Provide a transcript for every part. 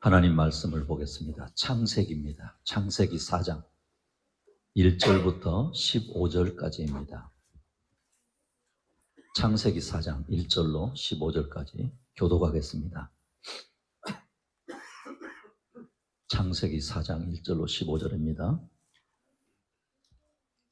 하나님 말씀을 보겠습니다. 창세기입니다. 창세기 4장 1절부터 15절까지입니다. 창세기 4장 1절로 15절까지 교독하겠습니다. 창세기 4장 1절로 15절입니다.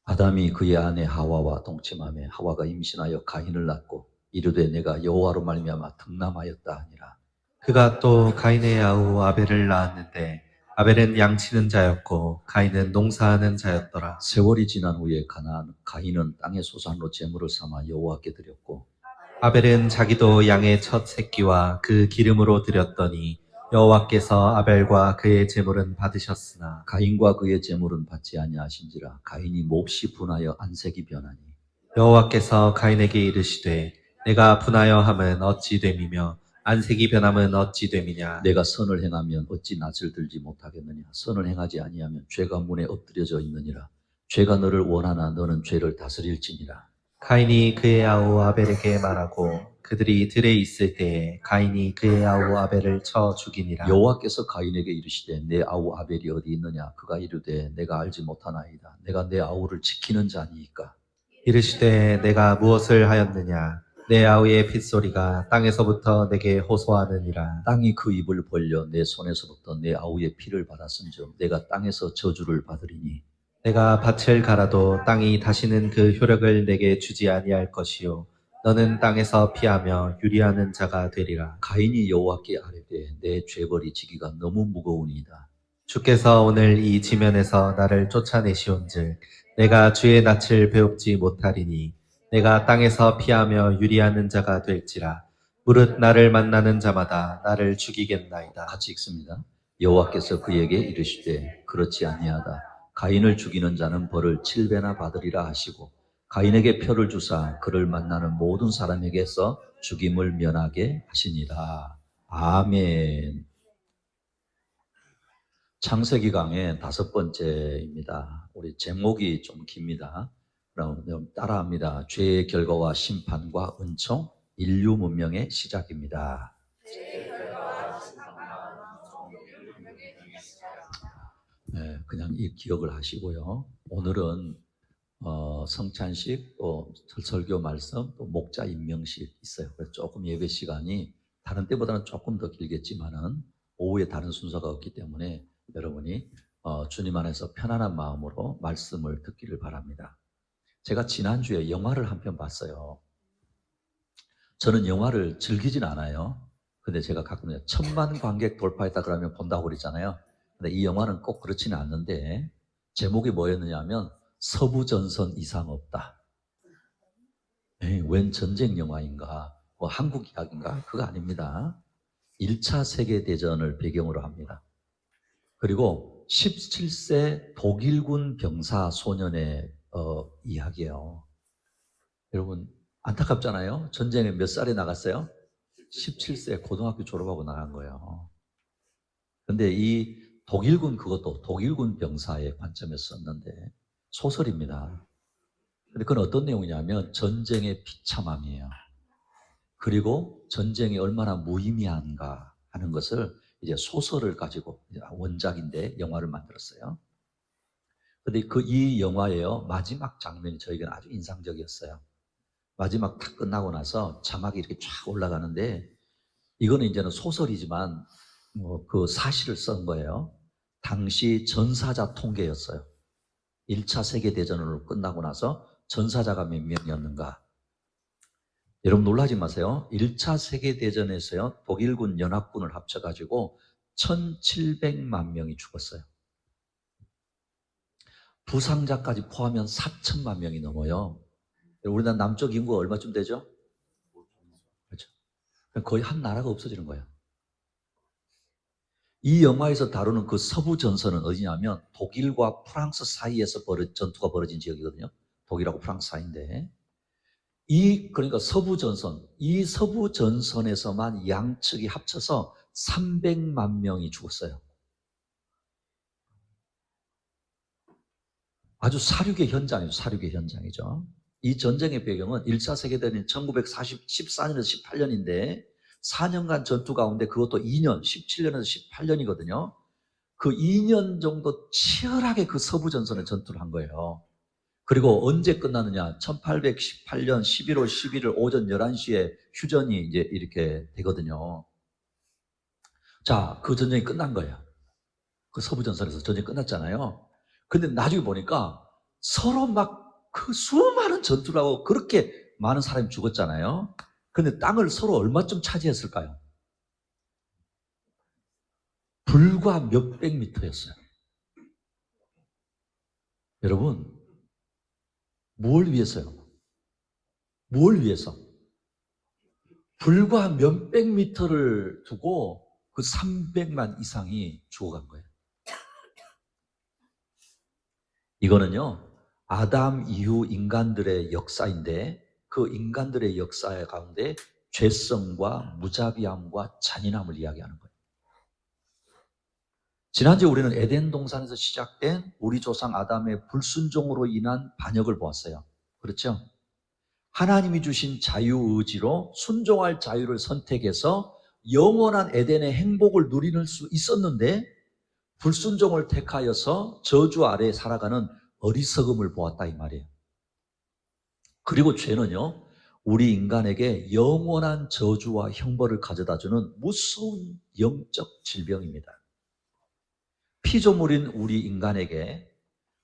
아담이 그의 아내 하와와 동침하며 하와가 임신하여 가인을 낳고 이르되 내가 여호와로 말미암아 득남하였다 하니라. 그가 또 가인의 아우 아벨을 낳았는데 아벨은 양치는 자였고 가인은 농사하는 자였더라. 세월이 지난 후에 가인은 땅의 소산으로 제물을 삼아 여호와께 드렸고 아벨은 자기도 양의 첫 새끼와 그 기름으로 드렸더니 여호와께서 아벨과 그의 제물은 받으셨으나 가인과 그의 제물은 받지 아니하신지라. 가인이 몹시 분하여 안색이 변하니 여호와께서 가인에게 이르시되 내가 분하여 함은 어찌 됨이며 안색이 변함은 어찌 됨이냐. 내가 선을 행하면 어찌 낯을 들지 못하겠느냐. 선을 행하지 아니하면 죄가 문에 엎드려져 있느니라. 죄가 너를 원하나 너는 죄를 다스릴지니라. 가인이 그의 아우 아벨에게 말하고 그들이 들에 있을 때에 가인이 그의 아우 아벨을 쳐 죽이니라. 여호와께서 가인에게 이르시되 내 아우 아벨이 어디 있느냐. 그가 이르되 내가 알지 못하나이다. 내가 내 아우를 지키는 자니이까. 이르시되 내가 무엇을 하였느냐. 내 아우의 핏소리가 땅에서부터 내게 호소하느니라. 땅이 그 입을 벌려 내 손에서부터 내 아우의 피를 받았은즉 내가 땅에서 저주를 받으리니 내가 밭을 갈아도 땅이 다시는 그 효력을 내게 주지 아니할 것이요 너는 땅에서 피하며 유리하는 자가 되리라. 가인이 여호와께 아뢰되 내 죄벌이 지기가 너무 무거우니이다. 주께서 오늘 이 지면에서 나를 쫓아내시온즉 내가 주의 낯을 배웁지 못하리니 내가 땅에서 피하며 유리하는 자가 될지라. 무릇 나를 만나는 자마다 나를 죽이겠나이다. 같이 읽습니다. 여호와께서 그에게 이르시되 그렇지 아니하다. 가인을 죽이는 자는 벌을 7배나 받으리라 하시고 가인에게 표를 주사 그를 만나는 모든 사람에게서 죽임을 면하게 하시니라. 아멘. 창세기 강의 5번째입니다. 우리 제목이 좀 깁니다. 그럼 따라합니다. 죄의 결과와 심판과 은총, 인류 문명의 시작입니다. 네, 그냥 이 기억을 하시고요. 오늘은 성찬식, 또 설교 말씀, 또 목자 임명식 있어요. 그래서 조금 예배 시간이 다른 때보다는 조금 더 길겠지만은 오후에 다른 순서가 없기 때문에 여러분이 주님 안에서 편안한 마음으로 말씀을 듣기를 바랍니다. 제가 지난주에 영화를 한 편 봤어요. 저는 영화를 즐기진 않아요. 근데 제가 가끔 1000만 관객 돌파했다 그러면 본다고 그랬잖아요. 근데 이 영화는 꼭 그렇지는 않는데 제목이 뭐였느냐 하면 서부전선 이상 없다. 에이, 웬 전쟁 영화인가? 뭐 한국 이야기인가? 그거 아닙니다. 1차 세계대전을 배경으로 합니다. 그리고 17세 독일군 병사 소년의 이야기예요. 여러분 안타깝잖아요. 전쟁에 몇 살에 나갔어요? 17세 고등학교 졸업하고 나간 거예요. 근데 이 독일군 그것도 독일군 병사의 관점에서 썼는데 소설입니다. 근데 그건 어떤 내용이냐면 전쟁의 비참함이에요. 그리고 전쟁이 얼마나 무의미한가 하는 것을 이제 소설을 가지고 원작인데 영화를 만들었어요. 근데 이 영화에요 마지막 장면이 저에게는 아주 인상적이었어요. 마지막 탁 끝나고 나서 자막이 이렇게 쫙 올라가는데 이거는 이제는 소설이지만 그 사실을 쓴 거예요. 당시 전사자 통계였어요. 1차 세계대전으로 끝나고 나서 전사자가 몇 명이었는가. 여러분 놀라지 마세요. 1차 세계대전에서요 독일군 연합군을 합쳐가지고 1700만 명이 죽었어요. 부상자까지 포함하면 4000만 명이 넘어요. 우리나라 남쪽 인구가 얼마쯤 되죠? 그렇죠. 거의 한 나라가 없어지는 거예요. 이 영화에서 다루는 그 서부 전선은 어디냐면 독일과 프랑스 사이에서 전투가 벌어진 지역이거든요. 독일하고 프랑스 사이인데 그러니까 서부 전선, 이 서부 전선에서만 양측이 합쳐서 300만 명이 죽었어요. 아주 사륙의 현장이죠. 이 전쟁의 배경은 1차 세계대전이 1914년에서 18년인데 4년간 전투 가운데 그것도 2년, 17년에서 18년이거든요. 그 2년 정도 치열하게 그 서부전선에 전투를 한 거예요. 그리고 언제 끝나느냐? 1818년 11월 11일 오전 11시에 휴전이 이제 이렇게 되거든요. 자, 그 전쟁이 끝난 거예요. 그 서부전선에서 전쟁이 끝났잖아요. 근데 나중에 보니까 서로 막 그 수많은 전투를 하고 그렇게 많은 사람이 죽었잖아요. 근데 땅을 서로 얼마쯤 차지했을까요? 불과 몇백 미터였어요. 여러분, 뭘 위해서요? 뭘 위해서? 불과 몇백 미터를 두고 그 300만 이상이 죽어간 거예요. 이거는요, 아담 이후 인간들의 역사인데 그 인간들의 역사 가운데 죄성과 무자비함과 잔인함을 이야기하는 거예요. 지난주에 우리는 에덴 동산에서 시작된 우리 조상 아담의 불순종으로 인한 반역을 보았어요. 그렇죠? 하나님이 주신 자유의지로 순종할 자유를 선택해서 영원한 에덴의 행복을 누리는 수 있었는데 불순종을 택하여서 저주 아래에 살아가는 어리석음을 보았다 이 말이에요. 그리고 죄는요, 우리 인간에게 영원한 저주와 형벌을 가져다주는 무서운 영적 질병입니다. 피조물인 우리 인간에게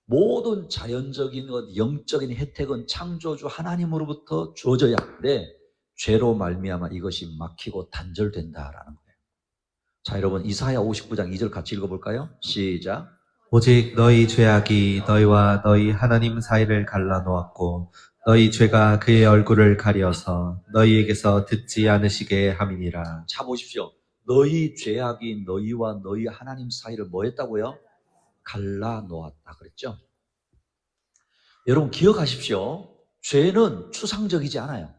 모든 자연적인 것, 영적인 혜택은 창조주 하나님으로부터 주어져야 하는데 죄로 말미암아 이것이 막히고 단절된다라는 거예요. 자, 여러분 이사야 59장 2절 같이 읽어볼까요? 시작. 오직 너희 죄악이 너희와 너희 하나님 사이를 갈라놓았고 너희 죄가 그의 얼굴을 가려서 너희에게서 듣지 않으시게 함이니라. 자, 보십시오. 너희 죄악이 너희와 너희 하나님 사이를 뭐 했다고요? 갈라놓았다 그랬죠? 여러분 기억하십시오. 죄는 추상적이지 않아요.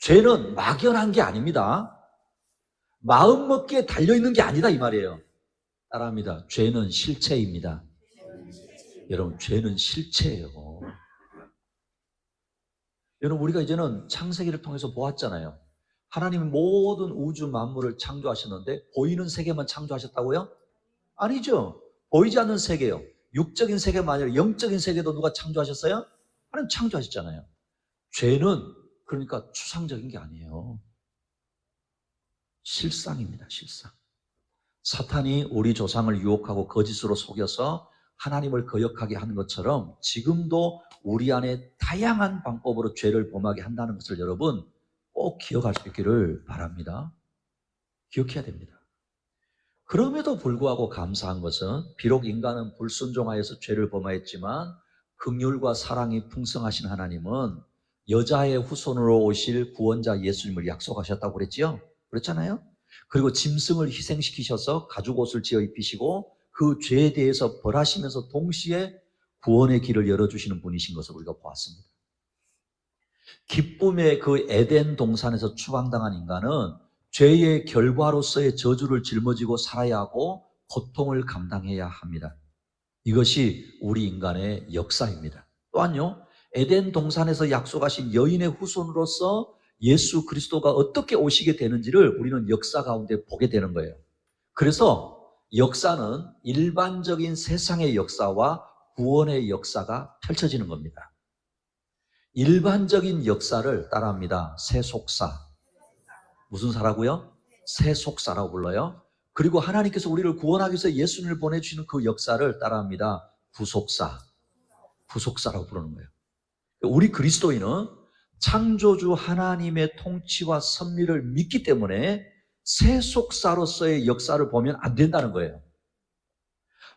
죄는 막연한 게 아닙니다. 마음먹기에 달려있는 게 아니다 이 말이에요. 따라합니다. 죄는 실체입니다. 여러분 죄는 실체예요. 여러분 우리가 이제는 창세기를 통해서 보았잖아요. 하나님이 모든 우주 만물을 창조하셨는데 보이는 세계만 창조하셨다고요? 아니죠. 보이지 않는 세계요. 육적인 세계만 아니라 영적인 세계도 누가 창조하셨어요? 하나님 창조하셨잖아요. 죄는 그러니까 추상적인 게 아니에요. 실상입니다. 실상. 사탄이 우리 조상을 유혹하고 거짓으로 속여서 하나님을 거역하게 하는 것처럼 지금도 우리 안에 다양한 방법으로 죄를 범하게 한다는 것을 여러분 꼭 기억할 수 있기를 바랍니다. 기억해야 됩니다. 그럼에도 불구하고 감사한 것은 비록 인간은 불순종하여서 죄를 범하였지만 긍휼과 사랑이 풍성하신 하나님은 여자의 후손으로 오실 구원자 예수님을 약속하셨다고 그랬지요? 그렇잖아요? 그리고 짐승을 희생시키셔서 가죽옷을 지어 입히시고 그 죄에 대해서 벌하시면서 동시에 구원의 길을 열어주시는 분이신 것을 우리가 보았습니다. 기쁨의 그 에덴 동산에서 추방당한 인간은 죄의 결과로서의 저주를 짊어지고 살아야 하고 고통을 감당해야 합니다. 이것이 우리 인간의 역사입니다. 또한요, 에덴 동산에서 약속하신 여인의 후손으로서 예수 그리스도가 어떻게 오시게 되는지를 우리는 역사 가운데 보게 되는 거예요. 그래서 역사는 일반적인 세상의 역사와 구원의 역사가 펼쳐지는 겁니다. 일반적인 역사를 따라합니다. 세속사. 무슨 사라고요? 세속사라고 불러요. 그리고 하나님께서 우리를 구원하기 위해서 예수님을 보내주시는 그 역사를 따라합니다. 구속사. 구속사라고 부르는 거예요. 우리 그리스도인은 창조주 하나님의 통치와 섭리를 믿기 때문에 세속사로서의 역사를 보면 안 된다는 거예요.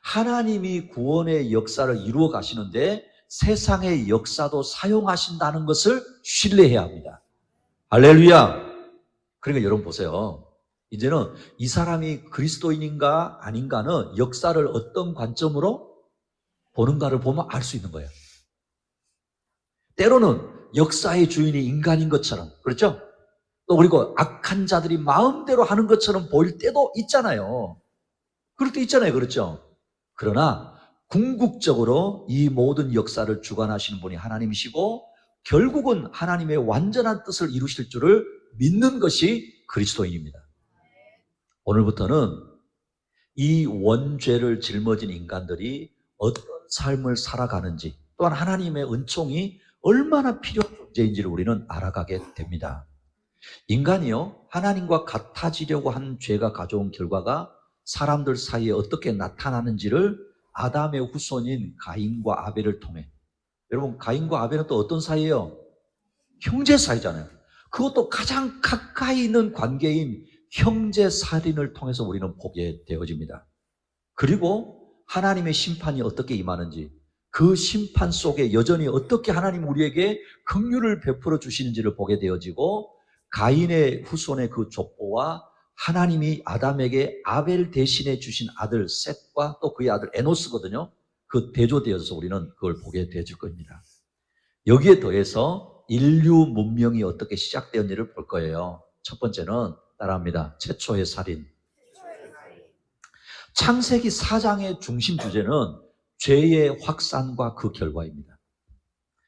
하나님이 구원의 역사를 이루어 가시는데 세상의 역사도 사용하신다는 것을 신뢰해야 합니다. 할렐루야. 그러니까 여러분 보세요. 이제는 이 사람이 그리스도인인가 아닌가는 역사를 어떤 관점으로 보는가를 보면 알 수 있는 거예요. 때로는 역사의 주인이 인간인 것처럼, 그렇죠? 또 그리고 악한 자들이 마음대로 하는 것처럼 보일 때도 있잖아요. 그럴 때 있잖아요. 그렇죠? 그러나 궁극적으로 이 모든 역사를 주관하시는 분이 하나님이시고 결국은 하나님의 완전한 뜻을 이루실 줄을 믿는 것이 그리스도인입니다. 오늘부터는 이 원죄를 짊어진 인간들이 어떤 삶을 살아가는지, 또한 하나님의 은총이 얼마나 필요한 존재인지를 우리는 알아가게 됩니다. 인간이요, 하나님과 같아지려고 한 죄가 가져온 결과가 사람들 사이에 어떻게 나타나는지를 아담의 후손인 가인과 아벨을 통해, 여러분 가인과 아벨은 또 어떤 사이예요? 형제 사이잖아요. 그것도 가장 가까이 있는 관계인 형제 살인을 통해서 우리는 보게 되어집니다. 그리고 하나님의 심판이 어떻게 임하는지, 그 심판 속에 여전히 어떻게 하나님 우리에게 긍휼을 베풀어 주시는지를 보게 되어지고, 가인의 후손의 그 족보와 하나님이 아담에게 아벨 대신해 주신 아들 셋과 또 그의 아들 에노스거든요. 그 대조되어서 우리는 그걸 보게 되어질 겁니다. 여기에 더해서 인류 문명이 어떻게 시작되었는지를 볼 거예요. 첫 번째는 따라합니다. 최초의 살인. 창세기 4장의 중심 주제는 죄의 확산과 그 결과입니다.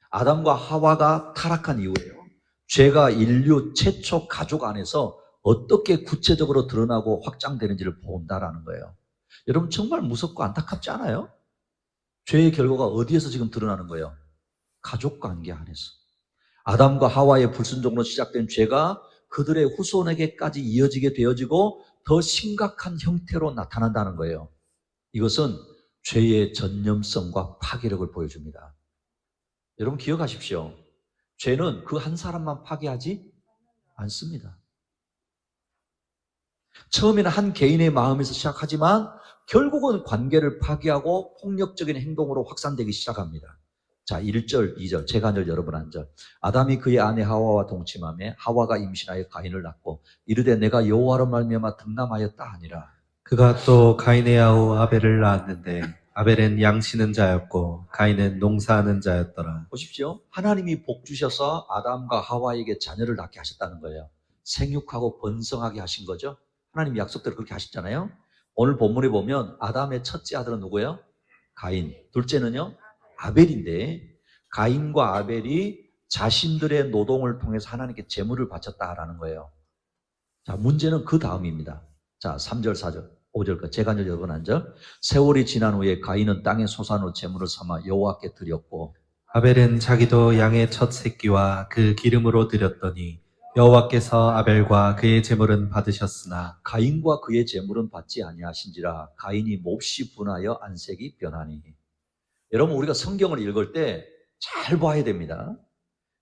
아담과 하와가 타락한 이후에요, 죄가 인류 최초 가족 안에서 어떻게 구체적으로 드러나고 확장되는지를 본다라는 거예요. 여러분 정말 무섭고 안타깝지 않아요? 죄의 결과가 어디에서 지금 드러나는 거예요? 가족관계 안에서. 아담과 하와의 불순종으로 시작된 죄가 그들의 후손에게까지 이어지게 되어지고 더 심각한 형태로 나타난다는 거예요. 이것은 죄의 전념성과 파괴력을 보여줍니다. 여러분 기억하십시오. 죄는 그 한 사람만 파괴하지 않습니다. 처음에는 한 개인의 마음에서 시작하지만 결국은 관계를 파괴하고 폭력적인 행동으로 확산되기 시작합니다. 자, 1절, 2절, 제가 한 절, 여러분 한 절. 아담이 그의 아내 하와와 동침하며 하와가 임신하여 가인을 낳고 이르되 내가 여호와로 말미암아 득남하였다 하니라. 그가 또 가인의 아우 아벨을 낳았는데 아벨은 양치는 자였고 가인은 농사하는 자였더라. 보십시오. 하나님이 복 주셔서 아담과 하와에게 자녀를 낳게 하셨다는 거예요. 생육하고 번성하게 하신 거죠. 하나님 약속대로 그렇게 하셨잖아요. 오늘 본문에 보면 아담의 첫째 아들은 누구예요? 가인. 둘째는요? 아벨인데, 가인과 아벨이 자신들의 노동을 통해서 하나님께 제물을 바쳤다라는 거예요. 자, 문제는 그 다음입니다. 자, 3절, 4절, 5절까지 제가 한 절, 여러분 한 절. 세월이 지난 후에 가인은 땅의 소산으로 제물을 삼아 여호와께 드렸고 아벨은 자기도 양의 첫 새끼와 그 기름으로 드렸더니 여호와께서 아벨과 그의 제물은 받으셨으나 가인과 그의 제물은 받지 아니하신지라 가인이 몹시 분하여 안색이 변하니. 여러분 우리가 성경을 읽을 때 잘 봐야 됩니다.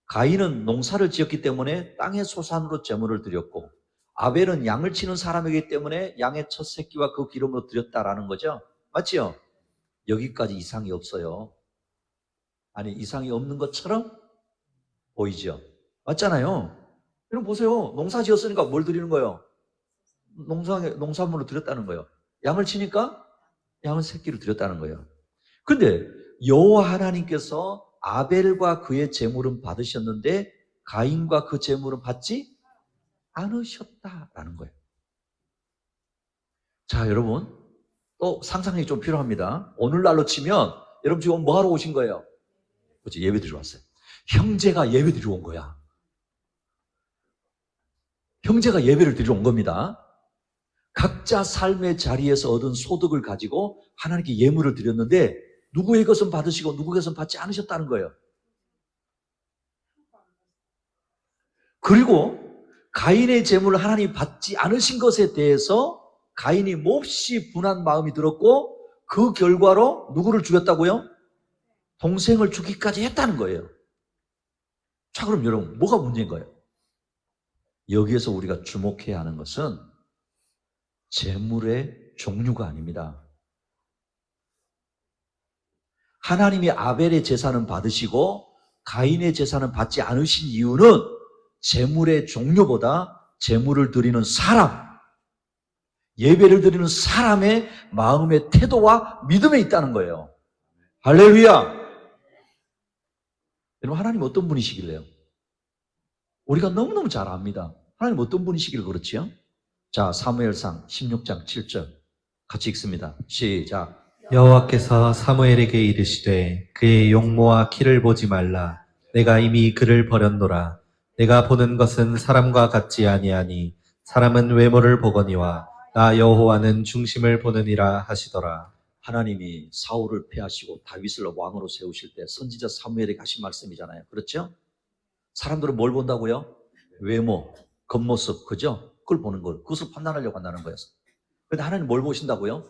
가인은 농사를 지었기 때문에 땅의 소산으로 제물을 드렸고 아벨은 양을 치는 사람이기 때문에 양의 첫 새끼와 그 기름으로 드렸다라는 거죠. 맞지요? 여기까지 이상이 없어요. 아니 이상이 없는 것처럼 보이죠? 맞잖아요. 여러분 보세요. 농사 지었으니까 뭘 드리는 거예요? 농산물을 드렸다는 거예요. 양을 치니까 양의 새끼를 드렸다는 거예요. 근데 여호와 하나님께서 아벨과 그의 제물은 받으셨는데 가인과 그 제물은 받지 않으셨다라는 거예요. 자, 여러분 또 상상력이 좀 필요합니다. 오늘날로 치면 여러분 지금 뭐 하러 오신 거예요? 그렇지, 예배 드리러 왔어요. 형제가 예배 드리러 온 거야. 형제가 예배를 드리러 온 겁니다. 각자 삶의 자리에서 얻은 소득을 가지고 하나님께 예물을 드렸는데 누구의 것은 받으시고 누구의 것은 받지 않으셨다는 거예요. 그리고 가인의 제물을 하나님이 받지 않으신 것에 대해서 가인이 몹시 분한 마음이 들었고 그 결과로 누구를 죽였다고요? 동생을 죽이기까지 했다는 거예요. 자, 그럼 여러분 뭐가 문제인 거예요? 여기에서 우리가 주목해야 하는 것은 제물의 종류가 아닙니다. 하나님이 아벨의 제사는 받으시고 가인의 제사는 받지 않으신 이유는 제물의 종류보다 제물을 드리는 사람, 예배를 드리는 사람의 마음의 태도와 믿음에 있다는 거예요. 할렐루야! 여러분 하나님 어떤 분이시길래요? 우리가 너무너무 잘 압니다. 하나님 어떤 분이시길 그렇지요? 자, 사무엘상 16장 7절 같이 읽습니다. 시작. 여호와께서 사무엘에게 이르시되 그의 용모와 키를 보지 말라. 내가 이미 그를 버렸노라. 내가 보는 것은 사람과 같지 아니하니 사람은 외모를 보거니와 나 여호와는 중심을 보느니라 하시더라. 하나님이 사울을 패하시고 다윗을 왕으로 세우실 때 선지자 사무엘에게 하신 말씀이잖아요. 그렇죠? 사람들은 뭘 본다고요? 외모, 겉모습, 그죠? 그걸 보는 걸. 그것을 판단하려고 한다는 거였어. 그런데 하나님 뭘 보신다고요?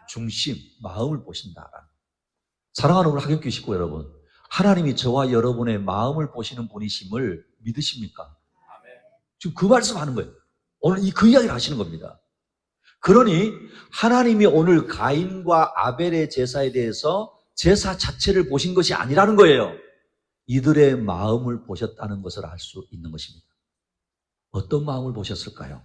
중심, 마음을 보신다. 사랑하는 우리 학연교 식구 여러분, 하나님이 저와 여러분의 마음을 보시는 분이심을 믿으십니까? 지금 그 말씀하는 거예요. 오늘 그 이야기를 하시는 겁니다. 그러니 하나님이 오늘 가인과 아벨의 제사에 대해서 제사 자체를 보신 것이 아니라는 거예요. 이들의 마음을 보셨다는 것을 알 수 있는 것입니다. 어떤 마음을 보셨을까요?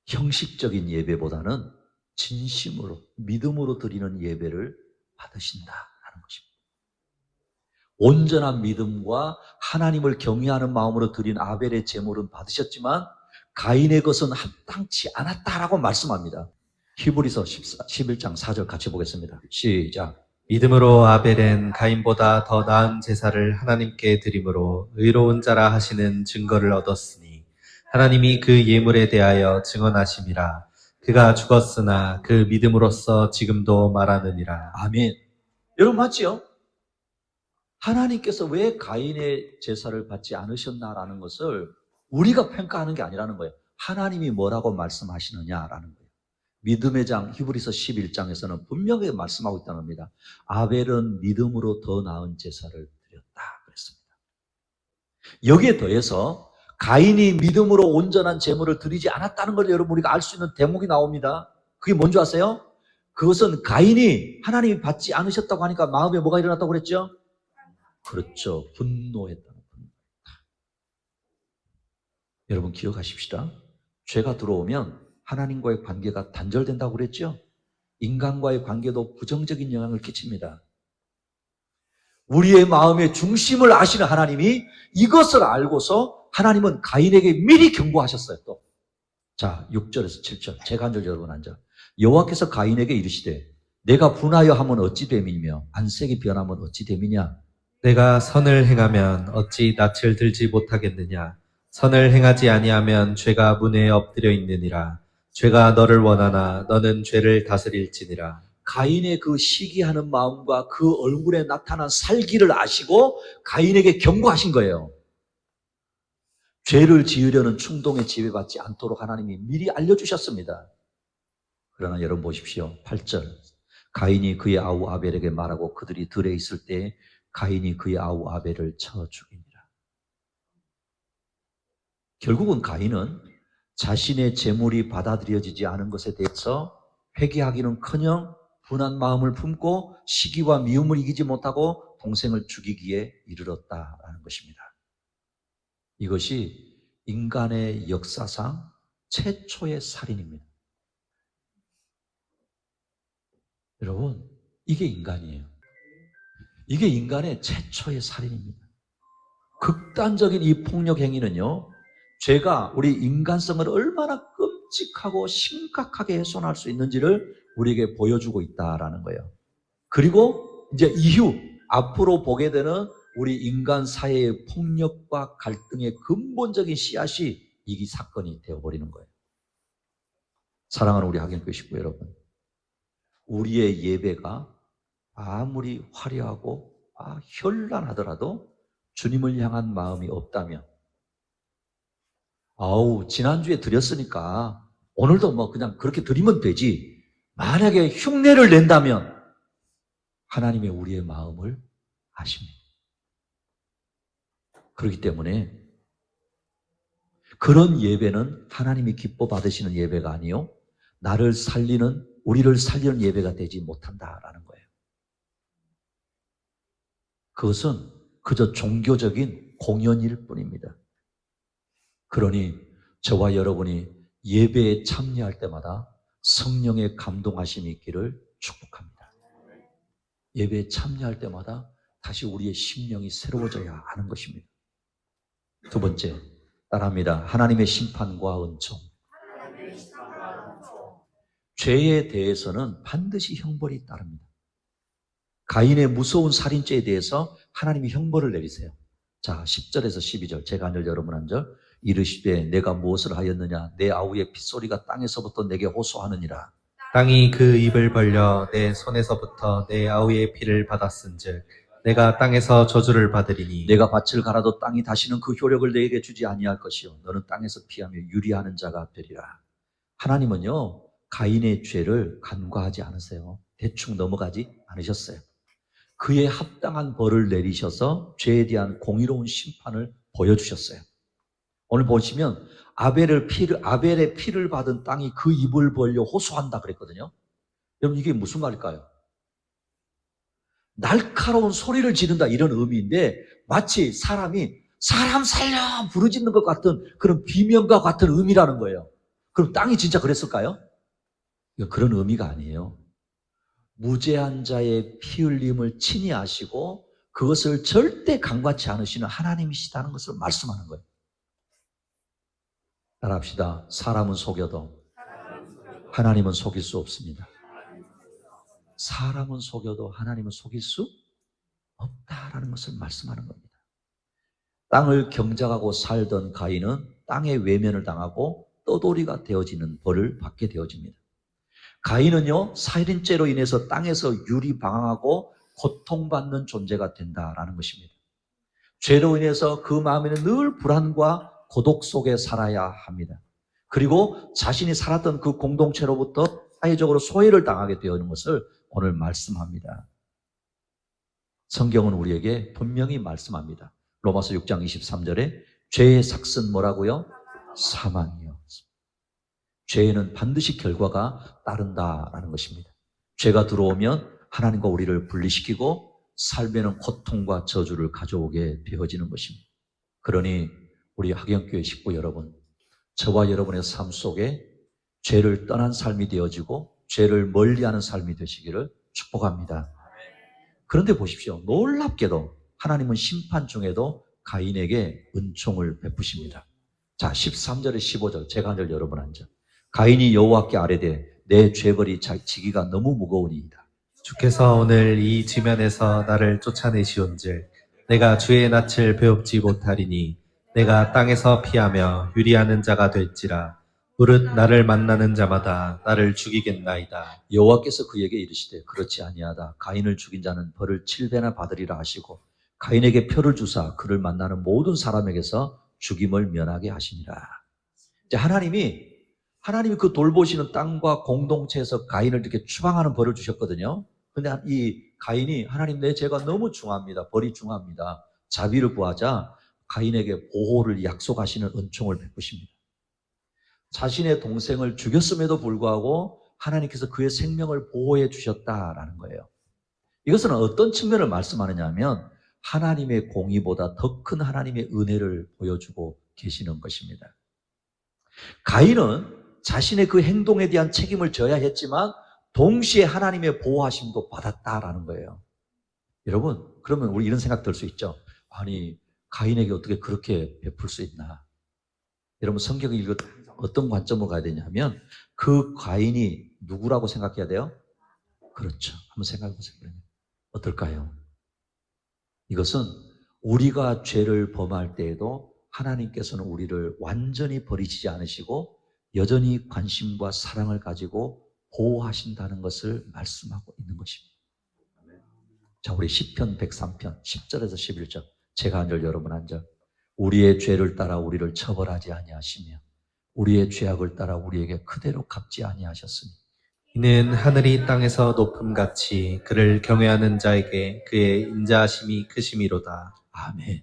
형식적인 예배보다는 진심으로, 믿음으로 드리는 예배를 받으신다라는 것입니다. 온전한 믿음과 하나님을 경외하는 마음으로 드린 아벨의 제물은 받으셨지만 가인의 것은 합당치 않았다라고 말씀합니다. 히브리서 11장 4절 같이 보겠습니다. 시작. 믿음으로 아벨은 가인보다 더 나은 제사를 하나님께 드림으로 의로운 자라 하시는 증거를 얻었으니 하나님이 그 예물에 대하여 증언하심이라. 그가 죽었으나 그 믿음으로써 지금도 말하느니라. 아멘. 여러분 맞지요? 하나님께서 왜 가인의 제사를 받지 않으셨나라는 것을 우리가 평가하는 게 아니라는 거예요. 하나님이 뭐라고 말씀하시느냐라는 거예요. 믿음의 장 히브리서 11장에서는 분명히 말씀하고 있다는 겁니다. 아벨은 믿음으로 더 나은 제사를 드렸다 그랬습니다. 여기에 더해서 가인이 믿음으로 온전한 제물을 드리지 않았다는 걸 여러분 우리가 알 수 있는 대목이 나옵니다. 그게 뭔지 아세요? 그것은 가인이 하나님이 받지 않으셨다고 하니까 마음에 뭐가 일어났다고 그랬죠? 그렇죠. 분노했다는 분노. 여러분 기억하십시다. 죄가 들어오면 하나님과의 관계가 단절된다고 그랬죠? 인간과의 관계도 부정적인 영향을 끼칩니다. 우리의 마음의 중심을 아시는 하나님이 이것을 알고서 하나님은 가인에게 미리 경고하셨어요. 또. 자, 6절에서 7절. 제가 한 절 여러분 한 절. 여호와께서 가인에게 이르시되 내가 분하여 하면 어찌 됨이며 안색이 변하면 어찌 됨이냐. 내가 선을 행하면 어찌 낯을 들지 못하겠느냐. 선을 행하지 아니하면 죄가 문에 엎드려 있느니라. 죄가 너를 원하나 너는 죄를 다스릴지니라. 가인의 그 시기하는 마음과 그 얼굴에 나타난 살기를 아시고 가인에게 경고하신 거예요. 죄를 지으려는 충동에 지배받지 않도록 하나님이 미리 알려주셨습니다. 그러나 여러분 보십시오. 8절. 가인이 그의 아우 아벨에게 말하고 그들이 들에 있을 때 가인이 그의 아우 아벨을 쳐 죽이니라. 결국은 가인은 자신의 재물이 받아들여지지 않은 것에 대해서 회개하기는커녕 분한 마음을 품고 시기와 미움을 이기지 못하고 동생을 죽이기에 이르렀다라는 것입니다. 이것이 인간의 역사상 최초의 살인입니다. 여러분, 이게 인간이에요. 이게 인간의 최초의 살인입니다. 극단적인 이 폭력 행위는요, 죄가 우리 인간성을 얼마나 끔찍하고 심각하게 훼손할 수 있는지를 우리에게 보여주고 있다라는 거예요. 그리고 이제 이후 앞으로 보게 되는 우리 인간 사회의 폭력과 갈등의 근본적인 씨앗이 이 사건이 되어버리는 거예요. 사랑하는 우리 학연교회 식구 여러분, 우리의 예배가 아무리 화려하고 현란하더라도 주님을 향한 마음이 없다면, 지난주에 드렸으니까 오늘도 뭐 그냥 그렇게 드리면 되지. 만약에 흉내를 낸다면 하나님의 우리의 마음을 아십니다. 그렇기 때문에 그런 예배는 하나님이 기뻐 받으시는 예배가 아니요, 우리를 살리는 예배가 되지 못한다라는 거예요. 그것은 그저 종교적인 공연일 뿐입니다. 그러니 저와 여러분이 예배에 참여할 때마다 성령의 감동하심이 있기를 축복합니다. 예배에 참여할 때마다 다시 우리의 심령이 새로워져야 하는 것입니다. 두 번째, 따라합니다. 하나님의 심판과 은총. 죄에 대해서는 반드시 형벌이 따릅니다. 가인의 무서운 살인죄에 대해서 하나님이 형벌을 내리세요. 자, 10절에서 12절 제가 한 절 여러분 한 절. 이르시되 내가 무엇을 하였느냐 내 아우의 핏소리가 땅에서부터 내게 호소하느니라. 땅이 그 입을 벌려 내 손에서부터 내 아우의 피를 받았은즉 내가 땅에서 저주를 받으리니 내가 밭을 갈아도 땅이 다시는 그 효력을 내게 주지 아니할 것이요 너는 땅에서 피하며 유리하는 자가 되리라. 하나님은요 가인의 죄를 간과하지 않으세요. 대충 넘어가지 않으셨어요. 그의 합당한 벌을 내리셔서 죄에 대한 공의로운 심판을 보여주셨어요. 오늘 보시면 아벨의 피를 받은 땅이 그 입을 벌려 호소한다 그랬거든요. 여러분 이게 무슨 말일까요? 날카로운 소리를 지른다 이런 의미인데 마치 사람이 사람 살려 부르짖는 것 같은 그런 비명과 같은 의미라는 거예요. 그럼 땅이 진짜 그랬을까요? 이거 그런 의미가 아니에요. 무죄한 자의 피 흘림을 친히 아시고 그것을 절대 간과치 않으시는 하나님이시다는 것을 말씀하는 거예요. 따라합시다. 사람은 속여도 하나님은 속일 수 없습니다. 사람은 속여도 하나님은 속일 수 없다라는 것을 말씀하는 겁니다. 땅을 경작하고 살던 가인은 땅의 외면을 당하고 떠돌이가 되어지는 벌을 받게 되어집니다. 가인은요 살인죄로 인해서 땅에서 유리방황하고 고통받는 존재가 된다라는 것입니다. 죄로 인해서 그 마음에는 늘 불안과 고독 속에 살아야 합니다. 그리고 자신이 살았던 그 공동체로부터 사회적으로 소외를 당하게 되는 것을 오늘 말씀합니다. 성경은 우리에게 분명히 말씀합니다. 로마서 6장 23절에 죄의 삭은 뭐라고요? 사망이요. 죄에는 반드시 결과가 따른다라는 것입니다. 죄가 들어오면 하나님과 우리를 분리시키고 삶에는 고통과 저주를 가져오게 되어지는 것입니다. 그러니 우리 학영교회 식구 여러분, 저와 여러분의 삶 속에 죄를 떠난 삶이 되어지고 죄를 멀리하는 삶이 되시기를 축복합니다. 그런데 보십시오. 놀랍게도 하나님은 심판 중에도 가인에게 은총을 베푸십니다. 자, 13절에 15절 제가 한 절 여러분 한 절. 가인이 여호와께 아뢰되 내 죄벌이 지기가 너무 무거우니이다. 주께서 오늘 이 지면에서 나를 쫓아내시온즉 내가 주의 낯을 배웁지 못하리니 내가 땅에서 피하며 유리하는 자가 될지라 무릇 나를 만나는 자마다 나를 죽이겠나이다. 여호와께서 그에게 이르시되 그렇지 아니하다. 가인을 죽인 자는 벌을 7배나 받으리라 하시고 가인에게 표를 주사 그를 만나는 모든 사람에게서 죽임을 면하게 하시니라. 이제 하나님이 그 돌보시는 땅과 공동체에서 가인을 이렇게 추방하는 벌을 주셨거든요. 근데 이 가인이 하나님 내 죄가 너무 중합니다. 벌이 중합니다. 자비를 구하자 가인에게 보호를 약속하시는 은총을 베푸십니다. 자신의 동생을 죽였음에도 불구하고 하나님께서 그의 생명을 보호해 주셨다라는 거예요. 이것은 어떤 측면을 말씀하느냐 하면 하나님의 공의보다 더 큰 하나님의 은혜를 보여주고 계시는 것입니다. 가인은 자신의 그 행동에 대한 책임을 져야 했지만 동시에 하나님의 보호하심도 받았다라는 거예요. 여러분, 그러면 우리 이런 생각 들 수 있죠. 아니, 가인에게 어떻게 그렇게 베풀 수 있나? 여러분, 성경을 읽을 때 어떤 관점으로 가야 되냐면 그 가인이 누구라고 생각해야 돼요? 그렇죠. 한번 생각해 보세요. 어떨까요? 이것은 우리가 죄를 범할 때에도 하나님께서는 우리를 완전히 버리시지 않으시고 여전히 관심과 사랑을 가지고 보호하신다는 것을 말씀하고 있는 것입니다. 자, 우리 시편 103편 10절에서 11절 제가 한 절 여러분 한 절. 우리의 죄를 따라 우리를 처벌하지 아니하시며 우리의 죄악을 따라 우리에게 그대로 갚지 아니하셨으니 이는 하늘이 땅에서 높음같이 그를 경외하는 자에게 그의 인자하심이 크심이로다. 아멘.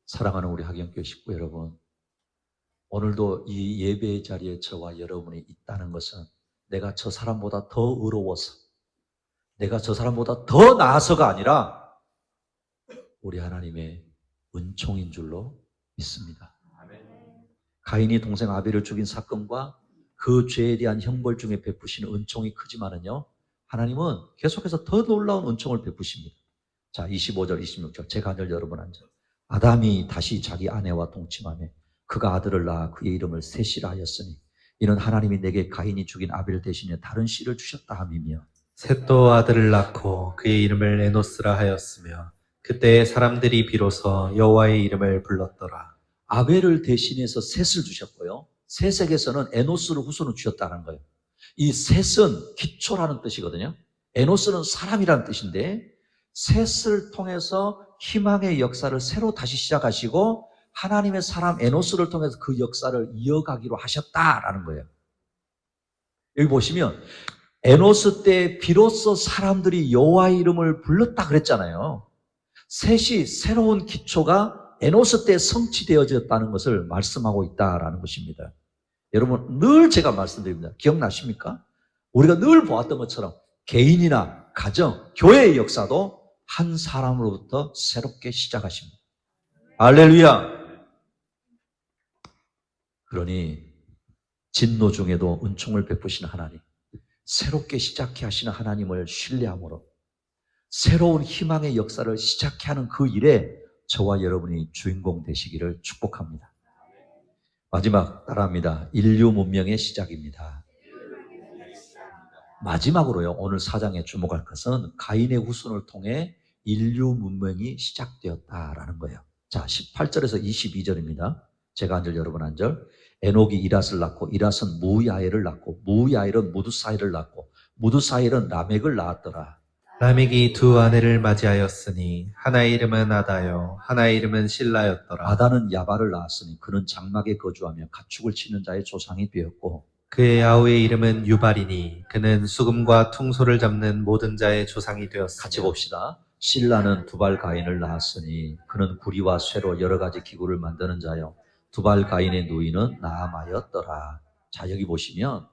사랑하는 우리 학영교회 식구 여러분, 오늘도 이 예배의 자리에 저와 여러분이 있다는 것은 내가 저 사람보다 더 의로워서 내가 저 사람보다 더 나아서가 아니라 우리 하나님의 은총인 줄로 믿습니다. 가인이 동생 아벨을 죽인 사건과 그 죄에 대한 형벌 중에 베푸시는 은총이 크지만은요, 하나님은 계속해서 더 놀라운 은총을 베푸십니다. 자, 25절, 26절 제가 한 절 여러분 한 절. 아담이 다시 자기 아내와 동침하며 그가 아들을 낳아 그의 이름을 셋이라 하였으니 이는 하나님이 내게 가인이 죽인 아벨 대신에 다른 씨를 주셨다 함이며 셋도 아들을 낳고 그의 이름을 에노스라 하였으며 그때 사람들이 비로소 여호와의 이름을 불렀더라. 아벨을 대신해서 셋을 주셨고요. 셋에게서는 에노스를 후손을 주셨다는 거예요. 이 셋은 기초라는 뜻이거든요. 에노스는 사람이라는 뜻인데 셋을 통해서 희망의 역사를 새로 다시 시작하시고 하나님의 사람 에노스를 통해서 그 역사를 이어가기로 하셨다라는 거예요. 여기 보시면 에노스 때 비로소 사람들이 여호와의 이름을 불렀다 그랬잖아요. 셋이 새로운 기초가 에노스 때 성취되어졌다는 것을 말씀하고 있다라는 것입니다. 여러분 늘 제가 말씀드립니다. 기억나십니까? 우리가 늘 보았던 것처럼 개인이나 가정, 교회의 역사도 한 사람으로부터 새롭게 시작하십니다. 할렐루야! 그러니 진노 중에도 은총을 베푸시는 하나님, 새롭게 시작해 하시는 하나님을 신뢰함으로 새로운 희망의 역사를 시작해 하는 그 일에 저와 여러분이 주인공 되시기를 축복합니다. 마지막 따라합니다. 인류 문명의 시작입니다. 마지막으로요, 오늘 4장에 주목할 것은 가인의 후손을 통해 인류 문명이 시작되었다라는 거예요. 자, 18절에서 22절입니다. 제가 한 절, 여러분 한 절. 에녹이 이랏을 낳고 이랏은 무야엘을 낳고 무야엘은 무두사일을 낳고 무두사일은 라멕을 낳았더라. 라멕이 두 아내를 맞이하였으니 하나의 이름은 아다요 하나의 이름은 실라였더라. 아다는 야발을 낳았으니 그는 장막에 거주하며 가축을 치는 자의 조상이 되었고 그의 아우의 이름은 유발이니 그는 수금과 퉁소를 잡는 모든 자의 조상이 되었으며. 같이 봅시다. 실라는 두발 가인을 낳았으니 그는 구리와 쇠로 여러 가지 기구를 만드는 자요 두발 가인의 누이는 나아마였더라. 자, 여기 보시면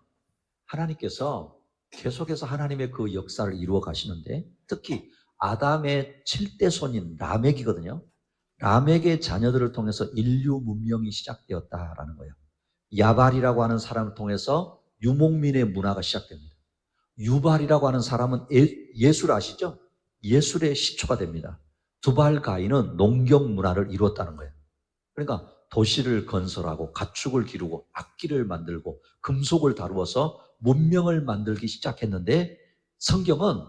하나님께서 계속해서 하나님의 그 역사를 이루어 가시는데 특히 아담의 7대 손인 라멕이거든요. 라멕의 자녀들을 통해서 인류 문명이 시작되었다라는 거예요. 야발이라고 하는 사람을 통해서 유목민의 문화가 시작됩니다. 유발이라고 하는 사람은 예술 아시죠? 예술의 시초가 됩니다. 두발 가인은 농경 문화를 이루었다는 거예요. 그러니까 도시를 건설하고 가축을 기르고 악기를 만들고 금속을 다루어서 문명을 만들기 시작했는데 성경은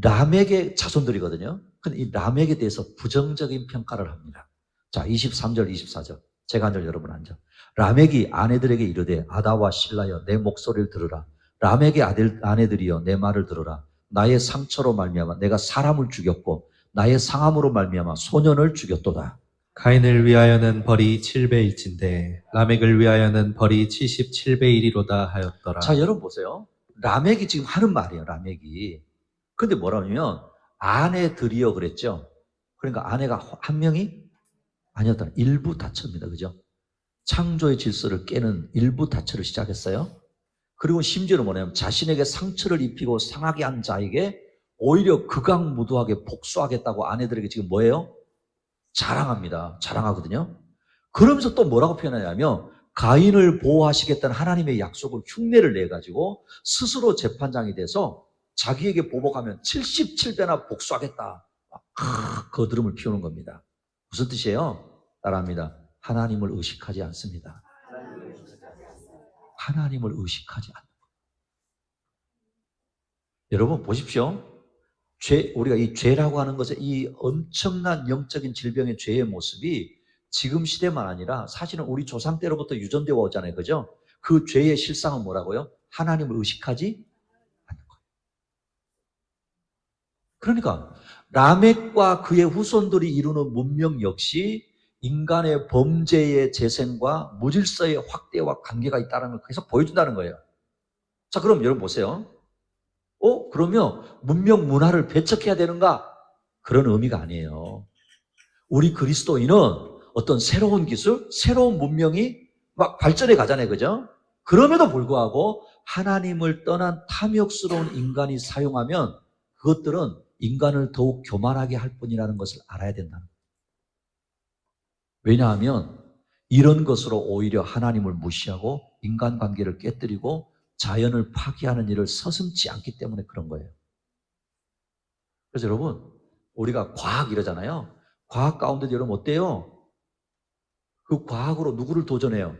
라멕의 자손들이거든요. 근데 이 라멕에 대해서 부정적인 평가를 합니다. 자, 23절, 24절. 제가 한 절, 여러분 한 절. 라멕이 아내들에게 이르되 아다와 실라여 내 목소리를 들으라. 라멕의 아내들이여 내 말을 들으라. 나의 상처로 말미암아 내가 사람을 죽였고 나의 상함으로 말미암아 소년을 죽였도다. 가인을 위하여는 벌이 7배일진데 라멕을 위하여는 벌이 77배이리로다 하였더라. 자, 여러분 보세요. 라멕이 지금 하는 말이에요, 라멕이. 근데 뭐라면 아내들이여 그랬죠. 그러니까 아내가 한 명이 아니었다. 일부 다처입니다. 그죠? 창조의 질서를 깨는 일부 다처를 시작했어요. 그리고 심지어는 뭐냐면 자신에게 상처를 입히고 상하게 한 자에게 오히려 극악무도하게 복수하겠다고 아내들에게 지금 뭐예요? 자랑합니다. 자랑하거든요. 그러면서 또 뭐라고 표현하냐면 가인을 보호하시겠다는 하나님의 약속을 흉내를 내가지고 스스로 재판장이 돼서 자기에게 보복하면 77배나 복수하겠다. 거드름을 피우는 겁니다. 무슨 뜻이에요? 따라합니다. 하나님을 의식하지 않습니다. 하나님을 의식하지 않는 것. 여러분 보십시오. 우리가 이 죄라고 하는 것은 이 엄청난 영적인 질병의 죄의 모습이 지금 시대만 아니라 사실은 우리 조상 때로부터 유전되어 오잖아요. 그죠? 그 죄의 실상은 뭐라고요? 하나님을 의식하지 않는 거예요. 그러니까 라멕과 그의 후손들이 이루는 문명 역시 인간의 범죄의 재생과 무질서의 확대와 관계가 있다는 걸 계속 보여준다는 거예요. 자, 그럼 여러분 보세요. 그러면 문명 문화를 배척해야 되는가? 그런 의미가 아니에요. 우리 그리스도인은 어떤 새로운 기술, 새로운 문명이 막 발전해 가잖아요. 그죠? 그럼에도 불구하고 하나님을 떠난 탐욕스러운 인간이 사용하면 그것들은 인간을 더욱 교만하게 할 뿐이라는 것을 알아야 된다는 거예요. 왜냐하면 이런 것으로 오히려 하나님을 무시하고 인간관계를 깨뜨리고 자연을 파괴하는 일을 서슴지 않기 때문에 그런 거예요. 그래서 여러분, 우리가 과학 이러잖아요. 과학 가운데도 여러분 어때요? 그 과학으로 누구를 도전해요?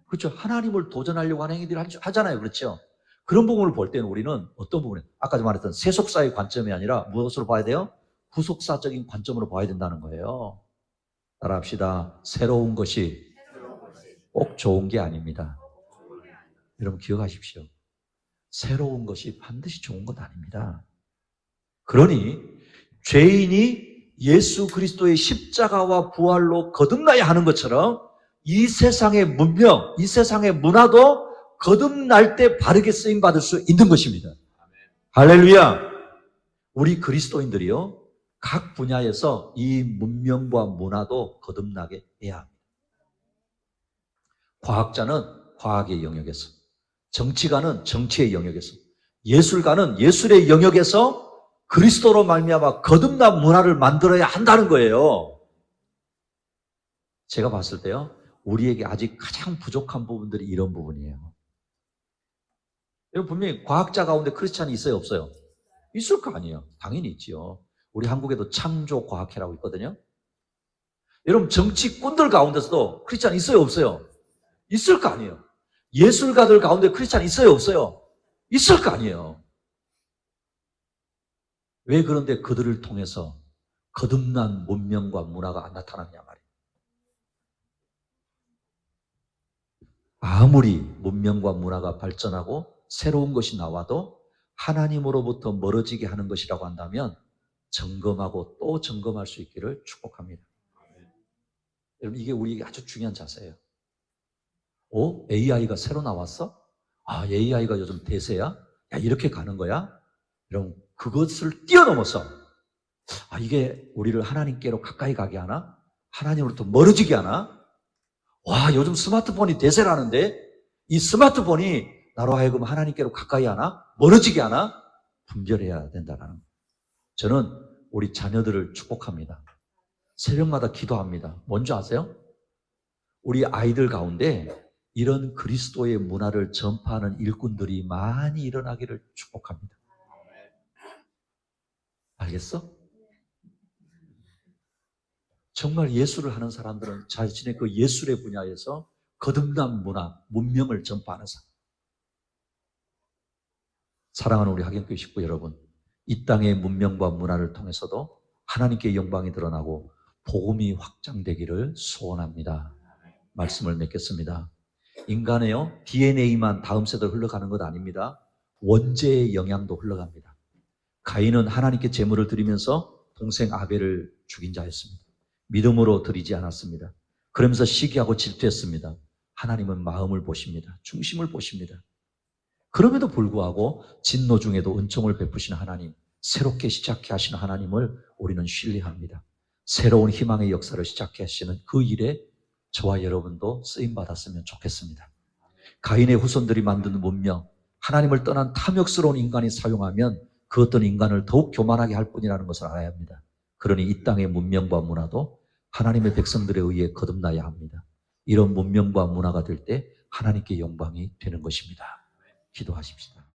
그렇죠. 하나님을 도전하려고 하는 행위들을 하잖아요. 그렇죠. 그런 부분을 볼 때는 우리는 어떤 부분에 아까 말했던 세속사의 관점이 아니라 무엇으로 봐야 돼요? 후속사적인 관점으로 봐야 된다는 거예요. 따라합시다. 새로운 것이 꼭 좋은 게 아닙니다. 여러분 기억하십시오. 새로운 것이 반드시 좋은 것 아닙니다. 그러니 죄인이 예수 그리스도의 십자가와 부활로 거듭나야 하는 것처럼 이 세상의 문명, 이 세상의 문화도 거듭날 때 바르게 쓰임받을 수 있는 것입니다. 할렐루야! 우리 그리스도인들이요, 각 분야에서 이 문명과 문화도 거듭나게 해야 합니다. 과학자는 과학의 영역에서, 정치가는 정치의 영역에서, 예술가는 예술의 영역에서 그리스도로 말미암아 거듭난 문화를 만들어야 한다는 거예요. 제가 봤을 때요, 우리에게 아직 가장 부족한 부분들이 이런 부분이에요. 여러분 분명히 과학자 가운데 크리스찬이 있어요, 없어요? 있을 거 아니에요. 당연히 있지요. 우리 한국에도 창조과학회라고 있거든요. 여러분 정치꾼들 가운데서도 크리스찬 있어요, 없어요? 있을 거 아니에요. 예술가들 가운데 크리스찬 있어요, 없어요? 있을 거 아니에요. 왜 그런데 그들을 통해서 거듭난 문명과 문화가 안 나타났냐 말이에요. 아무리 문명과 문화가 발전하고 새로운 것이 나와도 하나님으로부터 멀어지게 하는 것이라고 한다면 점검하고 또 점검할 수 있기를 축복합니다. 여러분 이게 우리에게 아주 중요한 자세예요. AI가 새로 나왔어? AI가 요즘 대세야? 야, 이렇게 가는 거야? 여러분 그것을 뛰어넘어서 이게 우리를 하나님께로 가까이 가게 하나? 하나님으로부터 멀어지게 하나? 와, 요즘 스마트폰이 대세라는데 이 스마트폰이 나로 하여금 하나님께로 가까이 하나? 멀어지게 하나? 분별해야 된다는 거예요. 저는 우리 자녀들을 축복합니다. 새벽마다 기도합니다. 뭔지 아세요? 우리 아이들 가운데 이런 그리스도의 문화를 전파하는 일꾼들이 많이 일어나기를 축복합니다. 알겠어? 정말 예술을 하는 사람들은 자신의 그 예술의 분야에서 거듭난 문화, 문명을 전파하는 사람. 사랑하는 우리 학연교회 식구 여러분, 이 땅의 문명과 문화를 통해서도 하나님께 영광이 드러나고 복음이 확장되기를 소원합니다. 말씀을 맺겠습니다. 인간의요, DNA만 다음 세대로 흘러가는 것 아닙니다. 원죄의 영향도 흘러갑니다. 가인은 하나님께 제물을 드리면서 동생 아벨을 죽인 자였습니다. 믿음으로 드리지 않았습니다. 그러면서 시기하고 질투했습니다. 하나님은 마음을 보십니다. 중심을 보십니다. 그럼에도 불구하고 진노 중에도 은총을 베푸시는 하나님, 새롭게 시작해 하시는 하나님을 우리는 신뢰합니다. 새로운 희망의 역사를 시작해 하시는 그 일에 저와 여러분도 쓰임받았으면 좋겠습니다. 가인의 후손들이 만든 문명, 하나님을 떠난 탐욕스러운 인간이 사용하면 그 어떤 인간을 더욱 교만하게 할 뿐이라는 것을 알아야 합니다. 그러니 이 땅의 문명과 문화도 하나님의 백성들에 의해 거듭나야 합니다. 이런 문명과 문화가 될 때 하나님께 영광이 되는 것입니다. 기도하십시다.